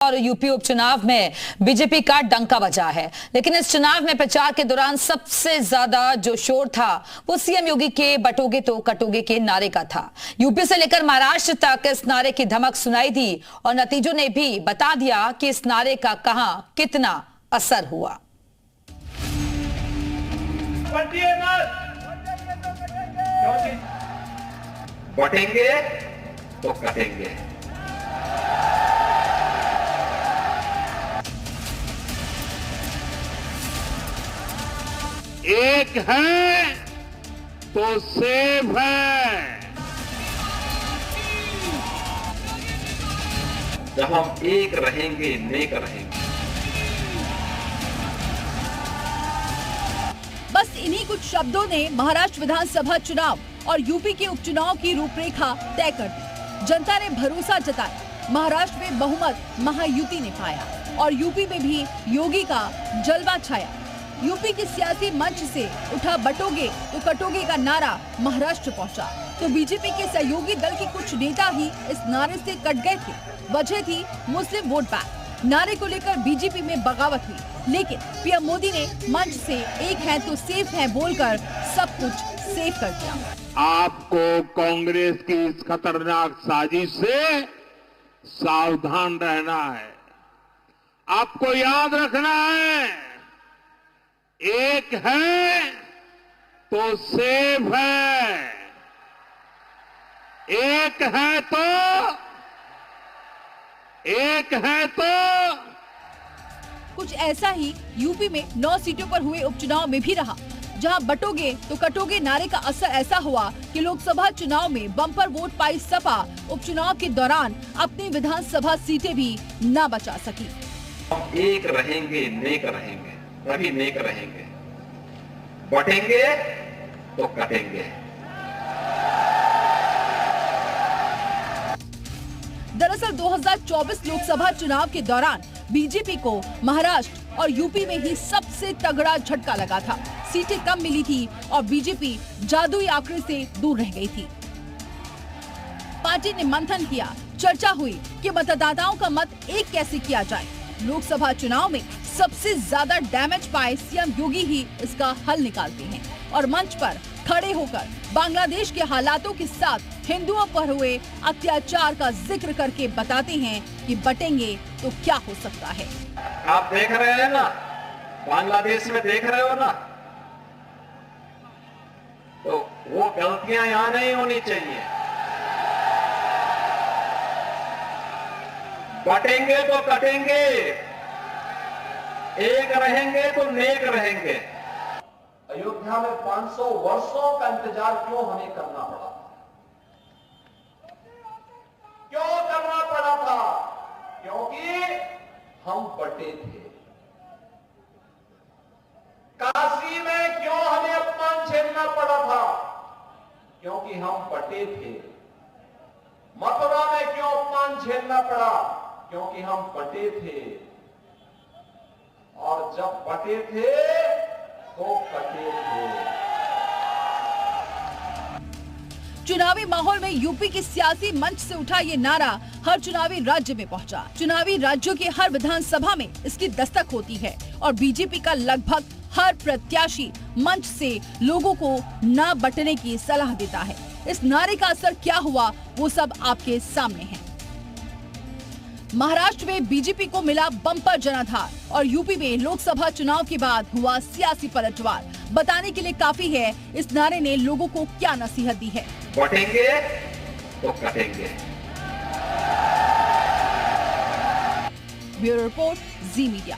और यूपी उपचुनाव में बीजेपी का डंका बजा है। लेकिन इस चुनाव में प्रचार के दौरान सबसे ज्यादा जो शोर था वो सीएम योगी के बटोगे तो कटोगे के नारे का था। यूपी से लेकर महाराष्ट्र तक इस नारे की धमक सुनाई दी और नतीजों ने भी बता दिया कि इस नारे का कहां कितना असर हुआ। बटेंगे तो कटेंगे। एक है तो सेफ है। जब हम एक रहेंगे नेक रहेंगे। बस इन्हीं कुछ शब्दों ने महाराष्ट्र विधानसभा चुनाव और यूपी के उपचुनाव की रूपरेखा तय कर दी। जनता ने भरोसा जताया। महाराष्ट्र में बहुमत महायुति ने पाया और यूपी में भी योगी का जलवा छाया। यूपी के सियासी मंच से उठा बटोगे तो कटोगे का नारा महाराष्ट्र पहुंचा, तो बीजेपी के सहयोगी दल के कुछ नेता ही इस नारे से कट गए थे। वजह थी मुस्लिम वोट बैंक। नारे को लेकर बीजेपी में बगावत हुई, लेकिन पीएम मोदी ने मंच से एक है तो सेफ है बोलकर सब कुछ सेफ कर दिया। आपको कांग्रेस की इस खतरनाक साजिश से सावधान रहना है। आपको याद रखना है, एक है तो सेफ है, एक है तो कुछ ऐसा ही यूपी में 9 सीटों पर हुए उपचुनाव में भी रहा, जहां बटोगे तो कटोगे नारे का असर ऐसा हुआ कि लोकसभा चुनाव में बम्पर वोट पाई सपा उपचुनाव के दौरान अपनी विधानसभा सीटें भी न बचा सकी। हम एक रहेंगे नेक रहेंगे, तभी नेक रहेंगे। बटेंगे तो कटेंगे। दरअसल 2024 लोकसभा चुनाव के दौरान बीजेपी को महाराष्ट्र और यूपी में ही सबसे तगड़ा झटका लगा था। सीटें कम मिली थी और बीजेपी जादुई आंकड़े से दूर रह गई थी। पार्टी ने मंथन किया, चर्चा हुई कि मतदाताओं का मत एक कैसे किया जाए। लोकसभा चुनाव में सबसे ज्यादा डैमेज पाए सीएम योगी ही इसका हल निकालते हैं और मंच पर खड़े होकर बांग्लादेश के हालातों के साथ हिंदुओं पर हुए अत्याचार का जिक्र करके बताते हैं कि बटेंगे तो क्या हो सकता है। आप देख रहे हैं ना, बांग्लादेश में देख रहे हो ना, तो वो गलतियां यहां नहीं होनी चाहिए। बटेंगे तो कटेंगे, एक रहेंगे तो नेक रहेंगे। अयोध्या में 500 वर्षों का इंतजार क्यों हमें करना पड़ा? क्यों करना पड़ा था? क्योंकि हम बटे थे। काशी में क्यों हमें अपमान झेलना पड़ा था? क्योंकि हम बटे थे। मथुरा में क्यों अपमान झेलना पड़ा? क्योंकि हम बटे थे। और जब बटे थे तो कटे थे। चुनावी माहौल में यूपी के सियासी मंच से उठा ये नारा हर चुनावी राज्य में पहुंचा। चुनावी राज्यों के हर विधानसभा में इसकी दस्तक होती है और बीजेपी का लगभग हर प्रत्याशी मंच से लोगों को न बटने की सलाह देता है। इस नारे का असर क्या हुआ वो सब आपके सामने है। महाराष्ट्र में बीजेपी को मिला बम्पर जनाधार और यूपी में लोकसभा चुनाव के बाद हुआ सियासी पलटवार। बताने के लिए काफी है इस नारे ने लोगों को क्या नसीहत दी है। बटेंगे तो कटेंगे। ब्यूरो रिपोर्ट, जी मीडिया।